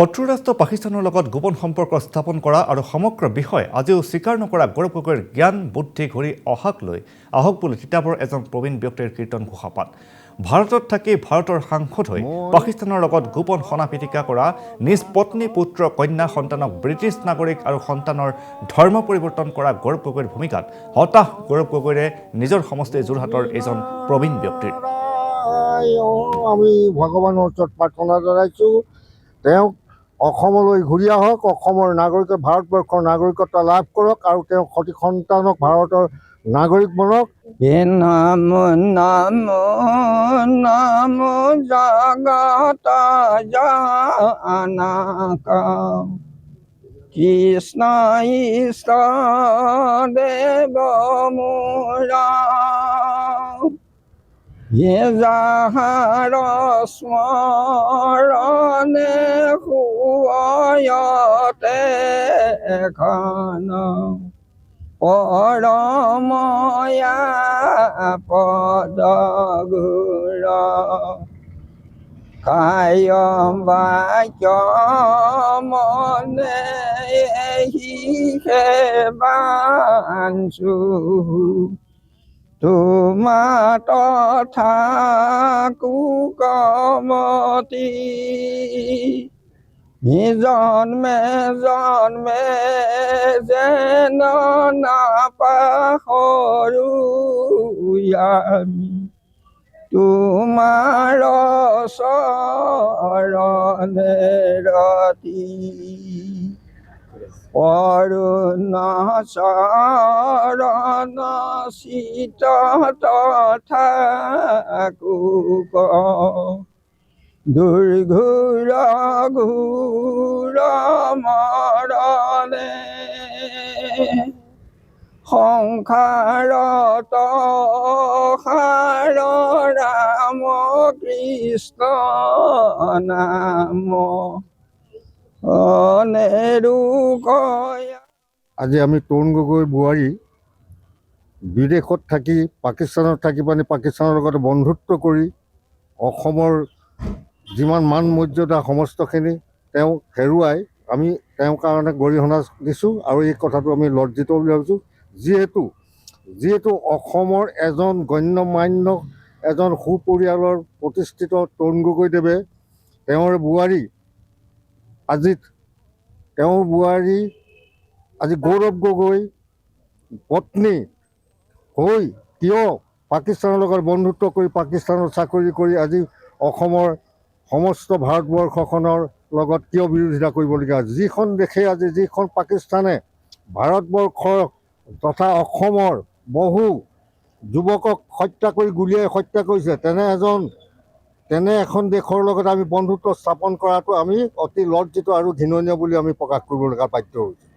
শত্ৰু ৰাষ্ট্ৰ পাকিস্তানৰ লগত গোপন সম্পৰ্ক স্থাপন কৰা আৰু সমগ্ৰ বিষয় আজিও স্বীকাৰ নকৰা গৌৰৱ গগৈৰ জ্ঞান বুদ্ধি ঘূৰি আহক বুলি তিতাবৰ এজন প্ৰবীণ ব্যক্তিৰ কীৰ্তন ঘোষাপাত। ভাৰতত থাকি ভাৰতৰ সাংসদ হৈ পাকিস্তানৰ লগত গোপন সনা পিটিকা কৰা নিজ পত্নী পুত্ৰ কন্যা সন্তানক ব্ৰিটিছ নাগৰিক আৰু সন্তানৰ ধৰ্ম পৰিৱৰ্তন কৰা গৌৰৱ গগৈৰ ভূমিকাত হতাশ গৌৰৱ গগৈৰে নিজৰ সমষ্টি যোৰহাটৰ এজন প্ৰবীণ ব্যক্তিৰ। আমি ভগৱানৰ ওচৰত প্ৰাৰ্থনা জনাইছোঁ, তেওঁক অসমলৈ ঘূৰি আহক, অসমৰ নাগৰিক ভাৰতবৰ্ষৰ নাগৰিকত্ব লাভ কৰক আৰু তেওঁ সতি সন্তানক ভাৰতৰ নাগৰিক বনক। নাম নাম নাম জগত জানকা কৃষ্ণ ঈশ্বৰ দেৱ মোৰা যাহাৰ স্মৰণে শুয়তে এখন পৰময়া পদ গুৰ কায়ম বাক্য মনে সেৱাঞ্চু তোমা তথা কুকমতি জন্মে জন্মে যেন নাপাহৰো আমি তোমাৰ চৰণে ৰতি অৰুণ চৰণ চিত তথা কুক দুৰ্ঘুৰ ঘোৰ মৰণে সংসাৰত সাৰ ৰাম কৃষ্ণ নাম আজি আমি তৰুণ গগৈ বোৱাৰী বিদেশত থাকি পাকিস্তানত থাকি পাকিস্তানৰ লগত বন্ধুত্ব কৰি অসমৰ যিমান মান মৰ্যাদা সমস্তখিনি তেওঁ হেৰুৱাই আমি তেওঁৰ কাৰণে গৰিহণা দিছোঁ আৰু এই কথাটো আমি লজ্জিত বুলি ভাবিছোঁ। যিহেতু অসমৰ এজন গণ্যমান্য এজন সুপৰিয়ালৰ প্ৰতিষ্ঠিত তৰুণ গগৈদেৱে তেওঁৰ বোৱাৰী আজি গৌৰৱ গগৈ পত্নী হৈ কিয় পাকিস্তানৰ লগত বন্ধুত্ব কৰি পাকিস্তানত চাকৰি কৰি আজি অসমৰ সমস্ত ভাৰতবৰ্ষখনৰ লগত কিয় বিৰোধিতা কৰিবলগীয়া হৈছে। যিখন দেশে আজি যিখন পাকিস্তানে ভাৰতবৰ্ষৰ তথা অসমৰ বহু যুৱকক হত্যা কৰি গুলীয়াই হত্যা কৰিছে, তেনে এখন দেশৰ লগত আমি বন্ধুত্ব স্থাপন কৰাটো আমি অতি লজ্জিত আৰু ঘৃণনীয় বুলি আমি প্ৰকাশ কৰিবলগীয়া বাধ্য হৈছোঁ।